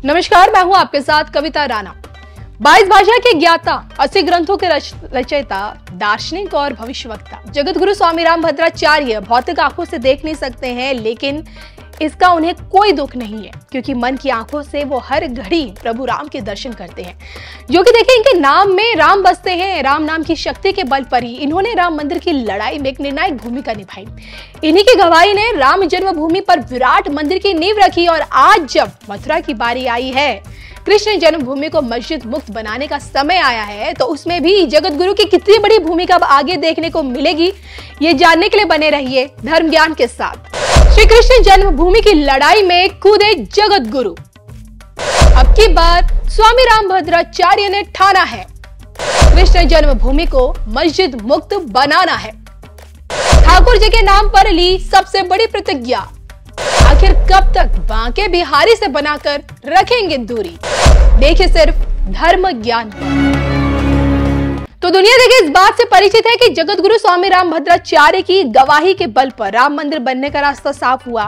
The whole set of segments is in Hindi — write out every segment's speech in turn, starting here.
नमस्कार, मैं हूं आपके साथ कविता राणा। 22 भाषा के ज्ञाता, 80 ग्रंथों के रचयिता, दार्शनिक और भविष्यवक्ता जगत गुरु स्वामी रामभद्राचार्य भौतिक आंखों से देख नहीं सकते हैं, लेकिन इसका उन्हें कोई दुख नहीं है, क्योंकि मन की आंखों से वो हर घड़ी प्रभु राम के दर्शन करते हैं। जो कि देखिए, इनके नाम में राम बसते हैं। राम नाम की शक्ति के बल पर ही इन्होंने राम मंदिर की लड़ाई में एक निर्णायक भूमिका निभाई। इन्हीं की गवाही ने राम जन्मभूमि पर विराट मंदिर की नींव रखी। और आज जब मथुरा की बारी आई है, कृष्ण जन्मभूमि को मस्जिद मुक्त बनाने का समय आया है, तो उसमें भी जगत गुरु की कितनी बड़ी भूमिका अब आगे देखने को मिलेगी, ये जानने के लिए बने रहिए धर्म ज्ञान के साथ। श्री कृष्ण जन्मभूमि की लड़ाई में कूदे जगत गुरु। अब की बार स्वामी रामभद्राचार्य ने ठाना है, कृष्ण जन्मभूमि को मस्जिद मुक्त बनाना है। ठाकुर जी के नाम पर ली सबसे बड़ी प्रतिज्ञा। आखिर कब तक बांके बिहारी से बनाकर रखेंगे दूरी? देखिए सिर्फ धर्म ज्ञान। तो दुनिया देखिए इस बात से परिचित है कि जगत गुरु स्वामी रामभद्राचार्य की गवाही के बल पर राम मंदिर बनने का रास्ता साफ हुआ।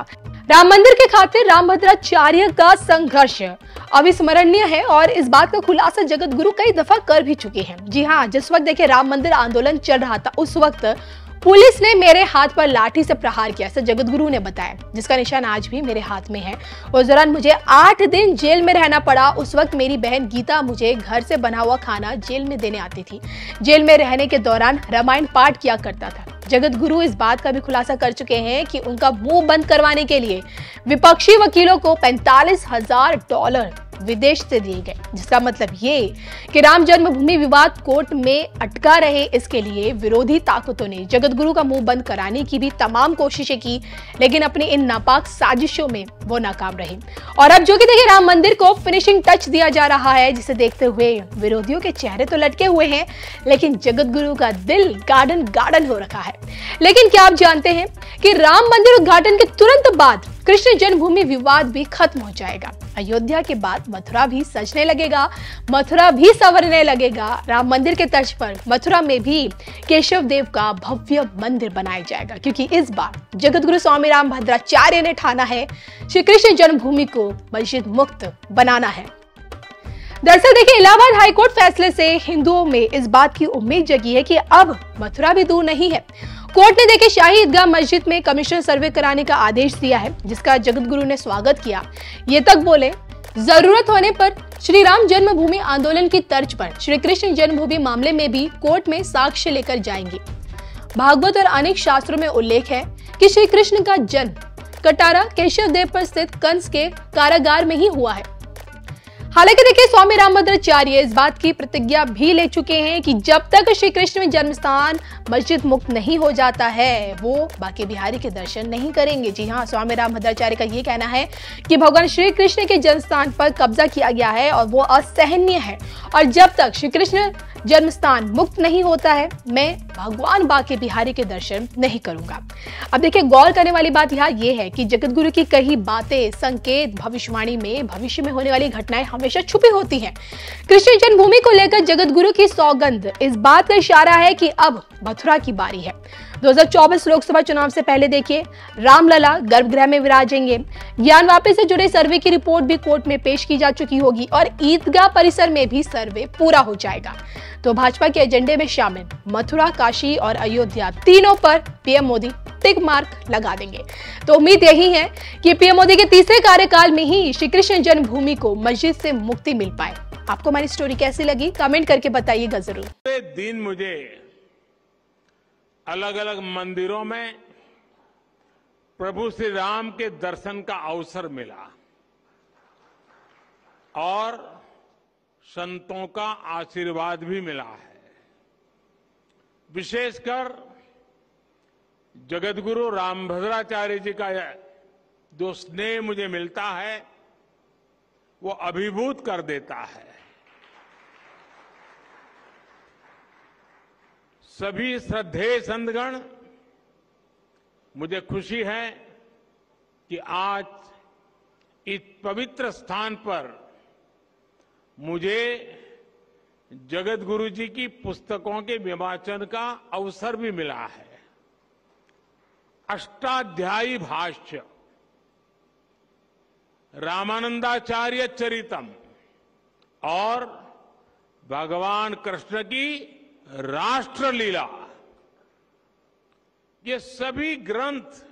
राम मंदिर के खातिर रामभद्राचार्य का संघर्ष अविस्मरणीय है और इस बात का खुलासा जगत गुरु कई दफा कर भी चुके हैं। जी हाँ, जिस वक्त देखिए राम मंदिर आंदोलन चल रहा था, उस वक्त पुलिस ने मेरे हाथ पर लाठी से प्रहार किया, ऐसा जगत गुरु ने बताया, जिसका निशान आज भी मेरे हाथ में है। उस दौरान मुझे 8 दिन जेल में रहना पड़ा। उस वक्त मेरी बहन गीता मुझे घर से बना हुआ खाना जेल में देने आती थी। जेल में रहने के दौरान रामायण पाठ किया करता था। जगत गुरु इस बात का भी खुलासा कर चुके हैं कि उनका मुंह बंद करवाने के लिए विपक्षी वकीलों को $45,000 विदेश से दिए गए, जिसका मतलब ये कि राम जन्मभूमि विवाद कोर्ट में अटका रहे। इसके लिए विरोधी ताकतों ने जगत गुरु का मुंह बंद कराने की भी तमाम कोशिशें की, लेकिन अपनी इन नापाक साजिशों में वो नाकाम रहे। और अब जो कि देखिए राम मंदिर को फिनिशिंग टच दिया जा रहा है, जिसे देखते हुए विरोधियों के चेहरे तो लटके हुए हैं, लेकिन जगत गुरु का दिल गार्डन गार्डन हो रखा है। लेकिन क्या आप जानते हैं कि राम मंदिर उद्घाटन के तुरंत बाद कृष्ण जन्मभूमि विवाद भी खत्म हो जाएगा। अयोध्या के बाद मथुरा भी सजने लगेगा, मथुरा भी संवरने लगेगा। राम मंदिर के तर्ज पर मथुरा में भी केशव देव का भव्य मंदिर बनाया जाएगा, क्योंकि इस बार जगत गुरु स्वामी रामभद्राचार्य ने ठाना है श्री कृष्ण जन्मभूमि को मस्जिद मुक्त बनाना है। दरअसल देखिए, इलाहाबाद हाईकोर्ट फैसले से हिंदुओं में इस बात की उम्मीद जगी है कि अब मथुरा भी दूर नहीं है। कोर्ट ने देखिए शाही ईदगाह मस्जिद में कमीशन सर्वे कराने का आदेश दिया है, जिसका जगत गुरु ने स्वागत किया। ये तक बोले, जरूरत होने पर श्री राम जन्मभूमि आंदोलन की तर्ज पर श्री कृष्ण जन्मभूमि मामले में भी कोर्ट में साक्ष्य लेकर जाएंगे। भागवत और अनेक शास्त्रों में उल्लेख है कि श्री कृष्ण का जन्म कटारा केशव देव पर स्थित कंस के कारागार में ही हुआ है। हालांकि देखिए स्वामी रामभद्राचार्य इस बात की प्रतिज्ञा भी ले चुके हैं कि जब तक श्री कृष्ण में जन्म स्थान मस्जिद मुक्त नहीं हो जाता है, वो बांके बिहारी के दर्शन नहीं करेंगे। जी हाँ, स्वामी रामभद्राचार्य का ये कहना है कि भगवान श्री कृष्ण के जन्म स्थान पर कब्जा किया गया है और वो असहनीय है, और जब तक श्री कृष्ण जन्म स्थान मुक्त नहीं होता है, मैं भगवान बांके बिहारी के दर्शन नहीं करूंगा। अब देखिए, गौर करने वाली बात यहाँ ये है कि जगत गुरु की कई बातें, संकेत, भविष्यवाणी में भविष्य में होने वाली घटनाएं हमेशा छुपी होती हैं। कृष्ण जन्मभूमि को लेकर जगत गुरु की सौगंध इस बात का इशारा है कि अब मथुरा की बारी है। 2024 लोकसभा चुनाव से पहले देखिए रामलला गर्भगृह में विराजेंगे। ज्ञानवापी से जुड़े सर्वे की रिपोर्ट भी कोर्ट में पेश की जा चुकी होगी और ईदगाह परिसर में भी सर्वे पूरा हो जाएगा। तो भाजपा के एजेंडे में शामिल मथुरा, काशी और अयोध्या तीनों पर पीएम मोदी टिक मार्क लगा देंगे। तो उम्मीद यही है कि पीएम मोदी के तीसरे कार्यकाल में ही श्री कृष्ण जन्मभूमि को मस्जिद से मुक्ति मिल पाए। आपको हमारी स्टोरी कैसी लगी, कमेंट करके बताइएगा जरूर। दिन मुझे अलग अलग मंदिरों में प्रभु श्री राम के दर्शन का अवसर मिला और संतों का आशीर्वाद भी मिला है। विशेषकर जगत गुरु रामभद्राचार्य जी का जो स्नेह मुझे मिलता है, वो अभिभूत कर देता है। सभी श्रद्धेय संतगण, मुझे खुशी है कि आज इस पवित्र स्थान पर मुझे जगत गुरु जी की पुस्तकों के विवाचन का अवसर भी मिला है। अष्टाध्यायी भाष्य रामानंदाचार्य चरितम और भगवान कृष्ण की राष्ट्रलीला, ये सभी ग्रंथ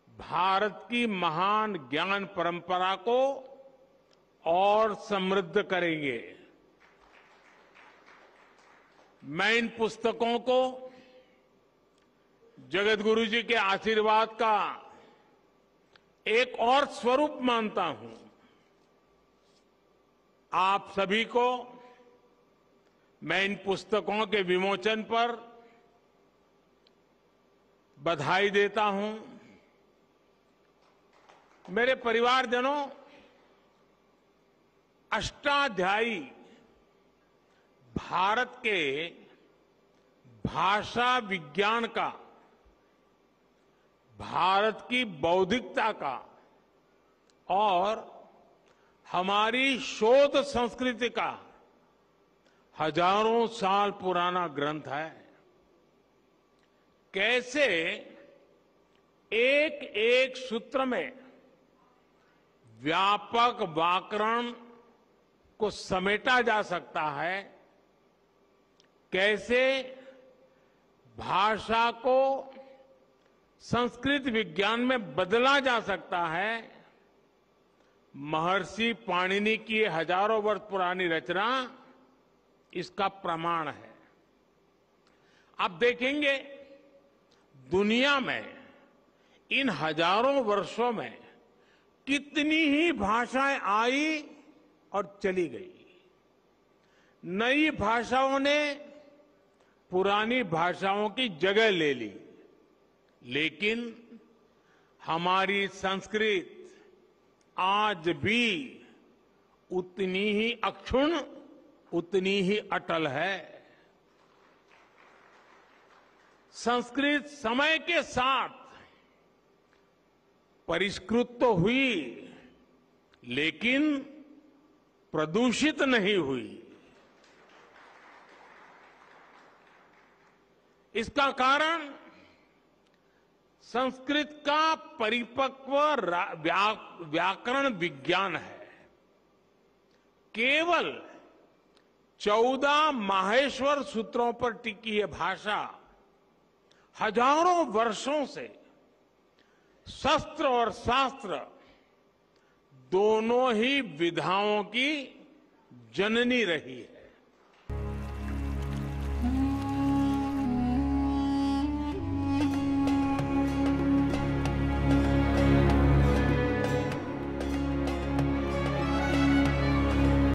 भारत की महान ज्ञान परंपरा को और समृद्ध करेंगे। मैं इन पुस्तकों को जगतगुरु जी के आशीर्वाद का एक और स्वरूप मानता हूं। आप सभी को मैं इन पुस्तकों के विमोचन पर बधाई देता हूं। मेरे परिवारजनों, अष्टाध्यायी भारत के भाषा विज्ञान का, भारत की बौद्धिकता का और हमारी शोध संस्कृति का हजारों साल पुराना ग्रंथ है। कैसे एक एक सूत्र में व्यापक व्याकरण को समेटा जा सकता है, कैसे भाषा को संस्कृत विज्ञान में बदला जा सकता है, महर्षि पाणिनि की हजारों वर्ष पुरानी रचना इसका प्रमाण है। आप देखेंगे दुनिया में इन हजारों वर्षों में कितनी ही भाषाएं आई और चली गई। नई भाषाओं ने पुरानी भाषाओं की जगह ले ली, लेकिन हमारी संस्कृत आज भी उतनी ही अक्षुण्ण, उतनी ही अटल है। संस्कृत समय के साथ परिष्कृत तो हुई, लेकिन प्रदूषित नहीं हुई। इसका कारण संस्कृत का परिपक्व व्याकरण विज्ञान है। केवल 14 माहेश्वर सूत्रों पर टिकी यह भाषा हजारों वर्षों से शस्त्र और शास्त्र दोनों ही विधाओं की जननी रही है।